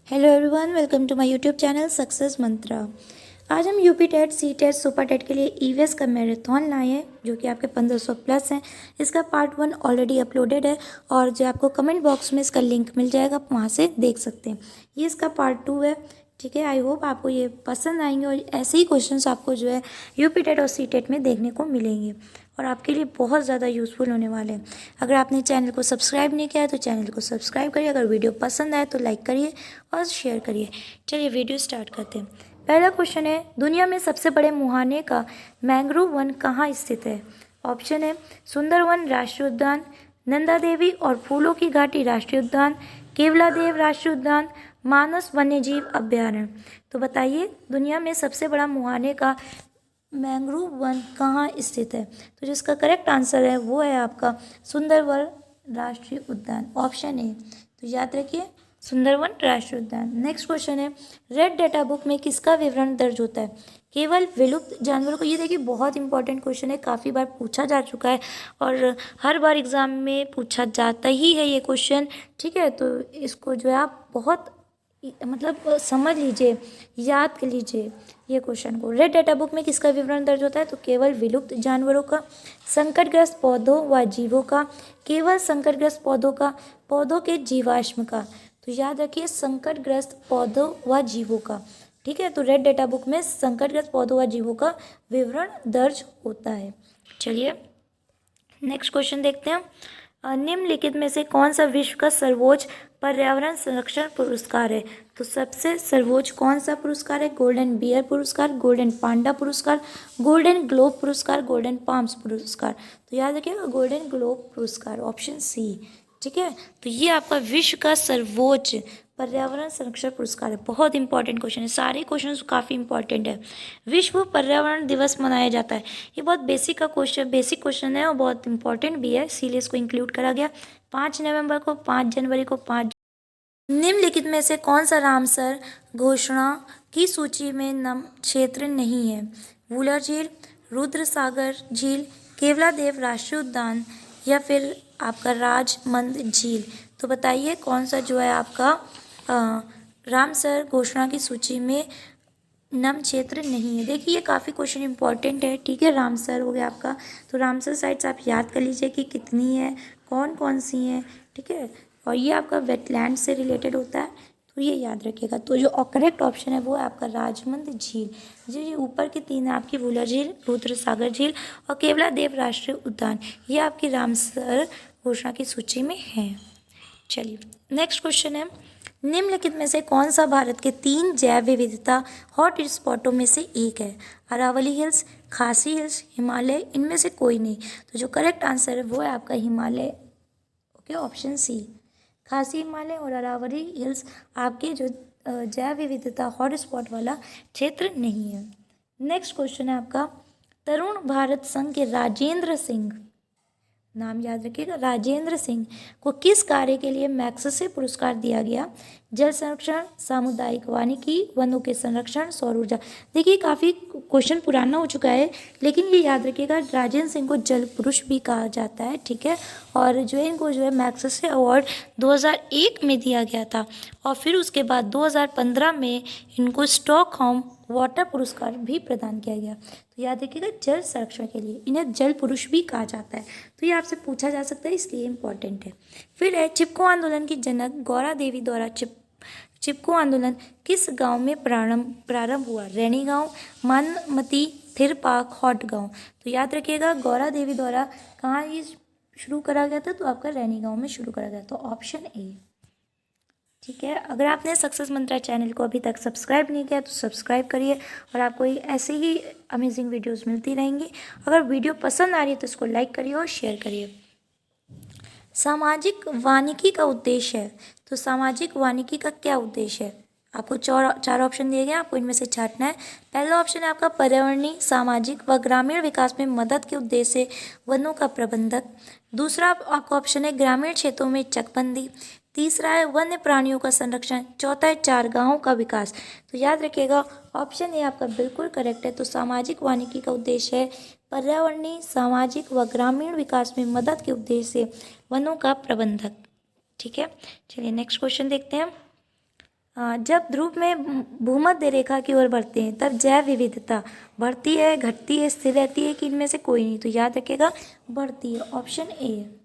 Hello everyone, welcome to my YouTube channel success Mantra. आज हम UP TET, C TET, super TET के लिए EVS का मैराथन लाए हैं जो कि आपके 1500 प्लस हैं। इसका पार्ट 1 ऑलरेडी अपलोडेड है और जो आपको कमेंट बॉक्स में इसका लिंक मिल जाएगा, आप वहाँ से देख सकते हैं। ये इसका पार्ट 2 है। ठीक है, आई होप आपको ये पसंद आएंगे और ऐसे ही क्वेश्चंस आपको जो है यूपी टेट और सी टेट में देखने को मिलेंगे और आपके लिए बहुत ज़्यादा यूज़फुल होने वाले हैं। अगर आपने चैनल को सब्सक्राइब नहीं किया है तो चैनल को सब्सक्राइब करिए। अगर वीडियो पसंद आए तो लाइक करिए और शेयर करिए। चलिए वीडियो स्टार्ट करते हैं। पहला क्वेश्चन है, दुनिया में सबसे बड़े मुहाने का मैंग्रोव वन कहाँ स्थित है? ऑप्शन है सुंदरवन राष्ट्रीय उद्यान, नंदा देवी और फूलों की घाटी राष्ट्रीय उद्यान, केवलादेव राष्ट्रीय उद्यान, मानस वन्यजीव अभ्यारण्य। तो बताइए दुनिया में सबसे बड़ा मुहाने का मैंग्रोव वन कहाँ स्थित है? तो जिसका करेक्ट आंसर है वो है आपका सुंदरवन राष्ट्रीय उद्यान, ऑप्शन ए। तो याद रखिए सुंदरवन राष्ट्रीय उद्यान। नेक्स्ट क्वेश्चन है, रेड डेटा बुक में किसका विवरण दर्ज होता है? केवल विलुप्त जानवरों को। ये देखिए बहुत इंपॉर्टेंट क्वेश्चन है, काफ़ी बार पूछा जा चुका है और हर बार एग्जाम में पूछा जाता ही है ये क्वेश्चन। ठीक है, तो इसको जो है आप बहुत समझ लीजिए, याद कर लीजिए ये क्वेश्चन को। रेड डेटा बुक में किसका विवरण दर्ज होता है? तो केवल विलुप्त जानवरों का, संकटग्रस्त पौधों व जीवों का, केवल संकटग्रस्त पौधों का, पौधों के जीवाश्म का। तो याद रखिए संकटग्रस्त पौधों व जीवों का। ठीक है, तो रेड डेटा बुक में संकटग्रस्त पौधों व जीवों का विवरण दर्ज होता है। चलिए नेक्स्ट क्वेश्चन देखते हैं। निम्नलिखित में से कौन सा विश्व का सर्वोच्च पर्यावरण संरक्षण पुरस्कार है? तो सबसे सर्वोच्च कौन सा पुरस्कार है? गोल्डन बियर पुरस्कार, गोल्डन पांडा पुरस्कार, गोल्डन ग्लोब पुरस्कार, गोल्डन पाम्स पुरस्कार। तो याद रखिएगा गोल्डन ग्लोब पुरस्कार, ऑप्शन सी। ठीक है, तो ये आपका विश्व का सर्वोच्च पर्यावरण संरक्षण पुरस्कार है। बहुत इंपॉर्टेंट क्वेश्चन है, सारे क्वेश्चन काफ़ी इंपॉर्टेंट है। विश्व पर्यावरण दिवस मनाया जाता है। ये बहुत बेसिक क्वेश्चन है और बहुत इंपॉर्टेंट भी है, इसीलिए इसको इंक्लूड करा गया। 5 नवंबर को, 5 जनवरी को, 5। निम्नलिखित में से कौन सा रामसर घोषणा की सूची में नम क्षेत्र नहीं है? वुलर झील, रुद्रसागर झील, केवलादेव राष्ट्रीय उद्यान या फिर आपका राजमंद झील। तो बताइए कौन सा जो है आपका रामसर घोषणा की सूची में नम क्षेत्र नहीं है। देखिए ये काफ़ी क्वेश्चन इंपॉर्टेंट है। ठीक है, रामसर हो गया आपका, तो रामसर साइट्स आप याद कर लीजिए कि कितनी है, कौन कौन सी हैं। ठीक है, और ये आपका वेटलैंड से रिलेटेड होता है, तो ये याद रखिएगा। तो जो करेक्ट ऑप्शन है वो है आपका राजमंद झील। ये ऊपर की 3 है आपकी, वुलर झील, रुद्रसागर झील और केवलादेव राष्ट्रीय उद्यान, ये आपकी रामसर घोषणा की सूची में है। चलिए नेक्स्ट क्वेश्चन है, निम्नलिखित में से कौन सा भारत के 3 जैव विविधता हॉट स्पॉटों में से एक है? अरावली हिल्स, खासी हिल्स, हिमालय, इनमें से कोई नहीं। तो जो करेक्ट आंसर है वो है आपका हिमालय, ओके, ऑप्शन सी। खासी हिमालय और अरावली हिल्स आपके जो जैव विविधता हॉट स्पॉट वाला क्षेत्र नहीं है। नेक्स्ट क्वेश्चन है आपका, तरुण भारत संघ के राजेंद्र सिंह, नाम याद रखिएगा, राजेंद्र सिंह को किस कार्य के लिए मैग्सेसे पुरस्कार दिया गया? जल संरक्षण, सामुदायिक वानिकी, वनों के संरक्षण, सौर ऊर्जा। देखिए काफ़ी क्वेश्चन पुराना हो चुका है, लेकिन ये याद रखिएगा राजेंद्र सिंह को जल पुरुष भी कहा जाता है। ठीक है, और जो है इनको जो है मैग्सेसे अवार्ड 2001 में दिया गया था और फिर उसके बाद 2015 में इनको स्टॉकहोम वाटर पुरस्कार भी प्रदान किया गया। तो याद रखिएगा जल संरक्षण के लिए इन्हें जल पुरुष भी कहा जाता है। तो ये आपसे पूछा जा सकता है, इसलिए इम्पॉर्टेंट है। फिर है, चिपको आंदोलन की जनक गौरा देवी द्वारा चिपको आंदोलन किस गांव में प्रारंभ हुआ? रैणी गांव, मानमती, थिरपाक, हॉट गांव। तो याद रखिएगा गौरा देवी द्वारा कहाँ ये शुरू करा गया था? तो आपका रैणी गांव में शुरू करा गया, तो ऑप्शन ए। ठीक है, अगर आपने सक्सेस मंत्रा चैनल को अभी तक सब्सक्राइब नहीं किया तो सब्सक्राइब करिए और आपको ऐसे ही अमेजिंग वीडियोस मिलती रहेंगी। अगर वीडियो पसंद आ रही है तो इसको लाइक करिए और शेयर करिए। सामाजिक वानिकी का उद्देश्य है, तो सामाजिक वानिकी का क्या उद्देश्य है? आपको चार ऑप्शन दिए गए, आपको इनमें से छांटना है। पहला ऑप्शन है आपका पर्यावरणीय, सामाजिक व ग्रामीण विकास में मदद के उद्देश्य से वनों का प्रबंधक। दूसरा आपका ऑप्शन है ग्रामीण क्षेत्रों में चकबंदी। तीसरा है वन्य प्राणियों का संरक्षण। चौथा है चारागाहों का विकास। तो याद रखिएगा ऑप्शन ए आपका बिल्कुल करेक्ट है। तो सामाजिक वानिकी का उद्देश्य है पर्यावरणीय, सामाजिक व ग्रामीण विकास में मदद के उद्देश्य से वनों का प्रबंधक। ठीक है, चलिए नेक्स्ट क्वेश्चन देखते हैं। जब ध्रुव में भूमध्य रेखा की ओर बढ़ते हैं तब जैव विविधता बढ़ती है, घटती है, स्थिर रहती है कि इनमें से कोई नहीं? तो याद रखिएगा बढ़ती है, ऑप्शन ए।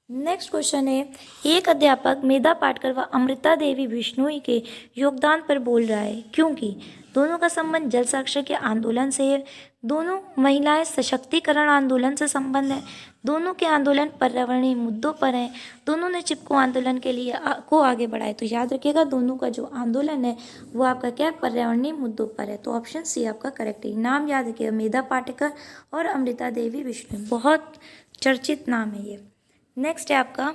नेक्स्ट क्वेश्चन है, एक अध्यापक मेधा पाटकर व अमृता देवी बिश्नोई के योगदान पर बोल रहा है क्योंकि दोनों का संबंध जल संरक्षण के आंदोलन से है, दोनों महिलाएं सशक्तिकरण आंदोलन से संबंध है, दोनों के आंदोलन पर्यावरणीय मुद्दों पर हैं, दोनों ने चिपको आंदोलन के लिए को आगे बढ़ाए। तो याद रखिएगा दोनों का जो आंदोलन है वो आपका क्या है, पर्यावरणीय मुद्दों पर है। तो ऑप्शन सी आपका करेक्ट है। नाम याद रखिएगा, मेधा पाटकर और अमृता देवी बिश्नोई, बहुत चर्चित नाम है ये। नेक्स्ट है आपका,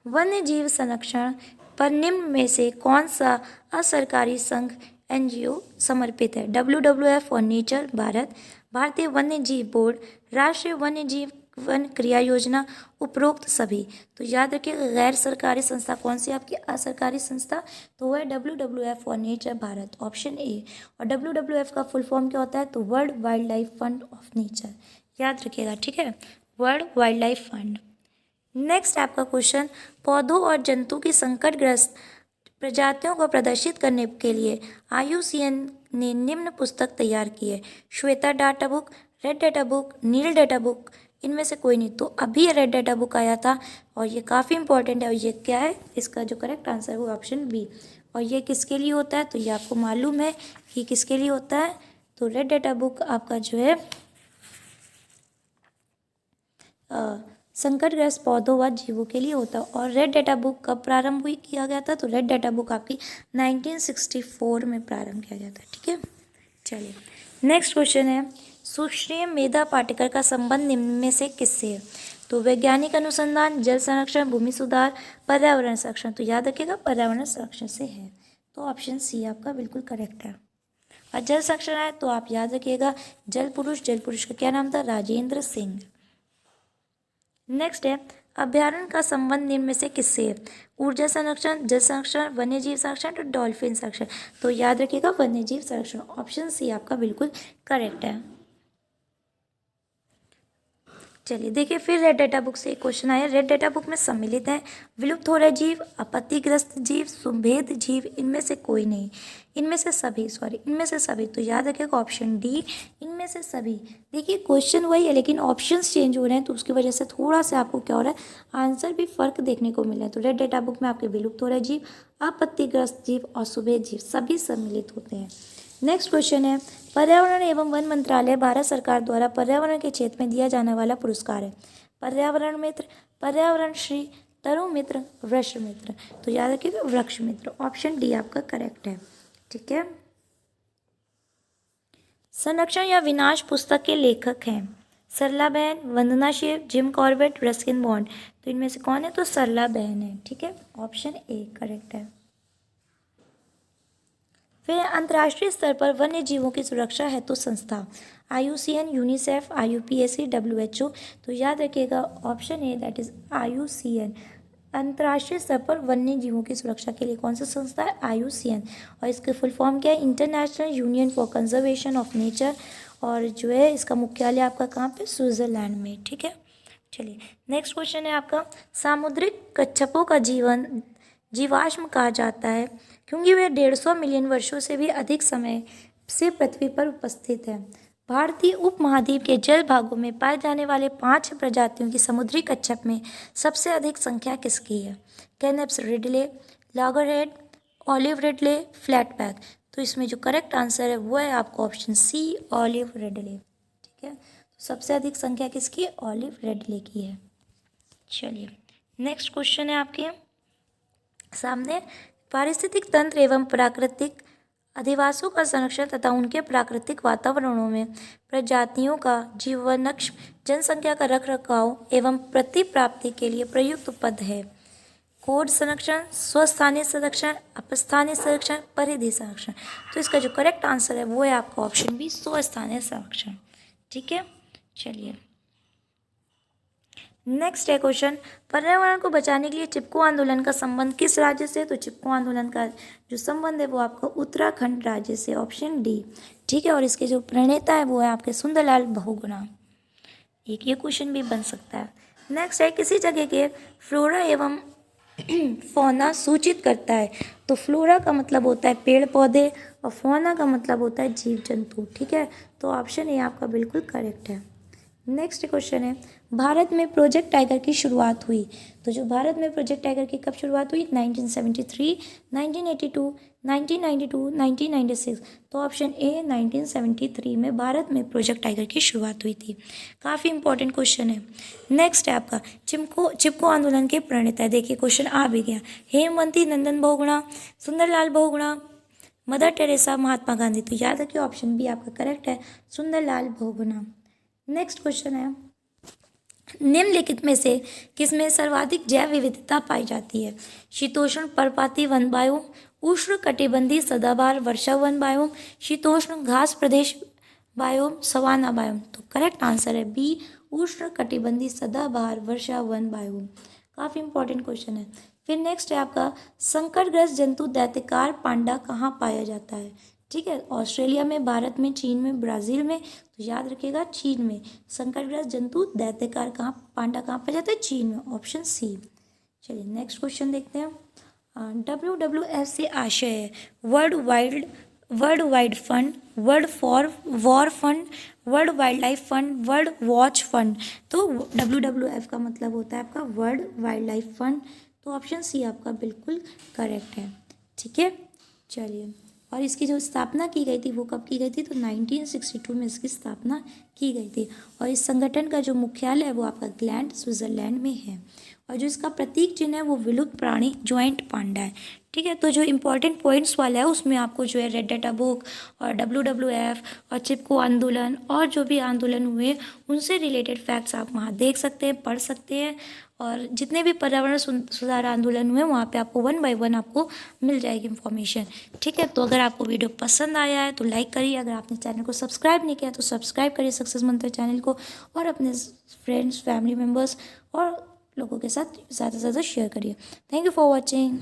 वन्य जीव संरक्षण पर निम्न में से कौन सा असरकारी संघ एनजीओ समर्पित है? WWF फॉर नेचर भारत, भारतीय वन्य जीव बोर्ड, राष्ट्रीय वन्य जीव वन क्रिया योजना, उपरोक्त सभी। तो याद रखिए गैर सरकारी संस्था कौन सी आपकी असरकारी संस्था? तो वह है WWF for nature Bharat, option A. और WWF का फुल फॉर्म क्या होता है? तो world wild life fund of nature, याद रखिएगा, ठीक है, world wild life fund. Next आपका क्वेश्चन, पौधों और जंतु की संकटग्रस्त प्रजातियों को प्रदर्शित करने के लिए IUCN ने निम्न पुस्तक तैयार की है? श्वेता data book, red data book, नील डाटा बुक, इनमें से कोई नहीं? तो अभी रेड डाटा बुक आया था और ये काफ़ी इंपॉर्टेंट है। और ये क्या है? इसका जो करेक्ट आंसर है वो ऑप्शन बी। और ये किसके लिए होता है? तो ये आपको मालूम है कि किसके लिए होता है? तो रेड डाटा बुक आपका जो है संकटग्रस्त पौधों व जीवों के लिए होता है। और रेड डाटा बुक कब प्रारंभ हुई किया गया था? तो रेड डाटा बुक आपकी 1964 में प्रारंभ किया गया था, ठीक है। चलिए नेक्स्ट क्वेश्चन है, सुश्री मेधा पाटकर का संबंध निम्न में से किससे है? तो वैज्ञानिक अनुसंधान, जल संरक्षण, भूमि सुधार, पर्यावरण संरक्षण। तो याद रखिएगा पर्यावरण संरक्षण से है, तो ऑप्शन सी आपका बिल्कुल करेक्ट है। और जल संरक्षण है तो आप याद रखिएगा जल पुरुष का क्या नाम था? राजेंद्र सिंह। नेक्स्ट है, अभ्यारण्य का संबंध निम्न में से किससे है? ऊर्जा संरक्षण, जल संरक्षण, वन्यजीव संरक्षण और डॉल्फिन संरक्षण। तो याद रखिएगा वन्यजीव संरक्षण, ऑप्शन सी आपका बिल्कुल करेक्ट है। चलिए देखिए फिर रेड डाटा बुक से एक क्वेश्चन आया। रेड डाटा बुक में सम्मिलित है विलुप्त हो रहे जीव, आपत्तिग्रस्त जीव, सुभेद जीव, इनमें से कोई नहीं, इनमें से सभी, इनमें से सभी। तो याद रखिएगा ऑप्शन डी, इनमें से सभी। देखिए क्वेश्चन वही है लेकिन ऑप्शंस चेंज हो रहे हैं तो उसकी वजह से थोड़ा सा आपको क्या हो रहा है, आंसर भी फर्क देखने को मिला है। तो रेड डाटा बुक में आपके विलुप्त हो रहे जीव, आपत्तिग्रस्त जीव और सुभेद जीव सभी सम्मिलित होते हैं। नेक्स्ट क्वेश्चन है, पर्यावरण एवं वन मंत्रालय भारत सरकार द्वारा पर्यावरण के क्षेत्र में दिया जाने वाला पुरस्कार है? पर्यावरण मित्र, पर्यावरण श्री, तरु मित्र, वृक्ष मित्र। तो याद रखिएगा वृक्ष मित्र, ऑप्शन डी आपका करेक्ट है, ठीक है। संरक्षण या विनाश पुस्तक के लेखक हैं सरला बहन, Vandana Shiva, Jim Corbett, Ruskin Bond. तो इनमें से कौन है? तो सरला बहन है, ठीक है, ऑप्शन ए करेक्ट है। फिर अंतर्राष्ट्रीय स्तर पर वन्य जीवों की सुरक्षा हेतु संस्था IUCN, यूनिसेफ, IUPAC, WHO। तो याद रखिएगा option A that is IUCN। अंतर्राष्ट्रीय स्तर पर वन्य जीवों की सुरक्षा के लिए कौन सा संस्था है? IUCN। और इसके फुल फॉर्म क्या है? International union for conservation of nature. और जो है इसका मुख्यालय आपका कहाँ पे? स्विट्जरलैंड में, ठीक है। चलिए नेक्स्ट क्वेश्चन है आपका, सामुद्रिक कच्छपों का जीवाश्म कहा जाता है क्योंकि वे 150 मिलियन वर्षों से भी अधिक समय से पृथ्वी पर उपस्थित है। भारतीय उपमहाद्वीप के जल भागों में पाए जाने वाले 5 प्रजातियों की समुद्री कच्छप में सबसे अधिक संख्या किसकी है? कैनप्स रिडले, लॉगरहेड, ऑलिव रिडले, फ्लैटबैक। तो इसमें जो करेक्ट आंसर है वो है आपका ऑप्शन सी, ऑलिव रिडले, ठीक है। तो सबसे अधिक संख्या किसकी? ऑलिव रिडले की है। चलिए नेक्स्ट क्वेश्चन है आपके सामने, पारिस्थितिक तंत्र एवं प्राकृतिक अधिवासों का संरक्षण तथा उनके प्राकृतिक वातावरणों में प्रजातियों का जीवनक्षम जनसंख्या का रखरखाव एवं प्रतिप्राप्ति के लिए प्रयुक्त पद है? कोड संरक्षण, स्वस्थानीय संरक्षण, अपस्थानीय संरक्षण, परिधि संरक्षण। तो इसका जो करेक्ट आंसर है वो है आपका ऑप्शन बी, स्वस्थानीय संरक्षण, ठीक है। चलिए नेक्स्ट है क्वेश्चन, पर्यावरण को बचाने के लिए चिपको आंदोलन का संबंध किस राज्य से? तो चिपको आंदोलन का जो संबंध है वो आपका उत्तराखंड राज्य से, ऑप्शन डी, ठीक है। और इसके जो प्रणेता है वो है आपके सुंदरलाल बहुगुणा। एक ये क्वेश्चन भी बन सकता है। नेक्स्ट है, किसी जगह के फ्लोरा एवं फौना सूचित करता है। तो फ्लोरा का मतलब होता है पेड़ पौधे और फौना का मतलब होता है जीव जंतु। ठीक है, तो ऑप्शन ए आपका बिल्कुल करेक्ट है। नेक्स्ट क्वेश्चन है, भारत में प्रोजेक्ट टाइगर की शुरुआत हुई। तो जो भारत में प्रोजेक्ट टाइगर की कब शुरुआत हुई? 1973, 1982, 1992, 1996। तो ऑप्शन ए 1973 में भारत में प्रोजेक्ट टाइगर की शुरुआत हुई थी। काफ़ी इंपॉर्टेंट क्वेश्चन है। नेक्स्ट है आपका चिपको आंदोलन के प्रणेता। देखिए क्वेश्चन आ भी गया। Hemwanti Nandan Bahuguna, Sundarlal Bahuguna, mother Teresa, Mahatma Gandhi. तो याद रखिए ऑप्शन बी आपका करेक्ट है, सुंदरलाल बहुगुणा। नेक्स्ट क्वेश्चन है, निम्नलिखित में से किसमें सर्वाधिक जैव विविधता पाई जाती है? शीतोष्ण पर्वतीय वन बायोम, उष्ण कटिबंधीय सदाबहार वर्षा वन बायोम, शीतोष्ण घास प्रदेश बायोम, सवाना बायोम। तो करेक्ट आंसर है बी, उष्ण कटिबंधीय सदाबहार वर्षा वन बायोम। काफ़ी इंपॉर्टेंट क्वेश्चन है। फिर नेक्स्ट है आपका, संकटग्रस्त जंतु दैत्यकार पांडा कहाँ पाया जाता है? ठीक है, ऑस्ट्रेलिया में, भारत में, चीन में, ब्राज़ील में। तो याद रखिएगा चीन में। संकटग्रस्त जंतु दैत्यकार पांडा कहाँ पाया जाता है? चीन में, ऑप्शन सी। चलिए नेक्स्ट क्वेश्चन देखते हैं। WWF से आशय है world wide fund, world for war fund, world wild life fund, world watch fund. तो WWF का मतलब होता है आपका वर्ल्ड वाइल्ड लाइफ फंड। तो ऑप्शन सी आपका बिल्कुल करेक्ट है। ठीक है, चलिए। और इसकी जो स्थापना की गई थी वो कब की गई थी? तो 1962 में इसकी स्थापना की गई थी। और इस संगठन का जो मुख्यालय है वो आपका ग्लैंड स्विट्ज़रलैंड में है। और जो इसका प्रतीक चिन्ह है वो विलुप्त प्राणी जॉइंट पांडा है। ठीक है, तो जो इंपॉर्टेंट पॉइंट्स वाला है उसमें आपको जो है रेड डाटा बुक और WWF और चिपको आंदोलन और जो भी आंदोलन हुए उनसे रिलेटेड फैक्ट्स आप वहाँ देख सकते हैं, पढ़ सकते हैं। और जितने भी पर्यावरण सुधार आंदोलन हुए वहाँ पे आपको 1 बाय 1 आपको मिल जाएगी इन्फॉर्मेशन। ठीक है, तो अगर आपको वीडियो पसंद आया है तो लाइक करिए। अगर आपने चैनल को सब्सक्राइब नहीं किया तो सब्सक्राइब करिए सक्सेस मंत्र चैनल को, और अपने फ्रेंड्स, फैमिली मेम्बर्स और लोगों के साथ ज़्यादा से ज़्यादा शेयर करिए। Thank you for watching.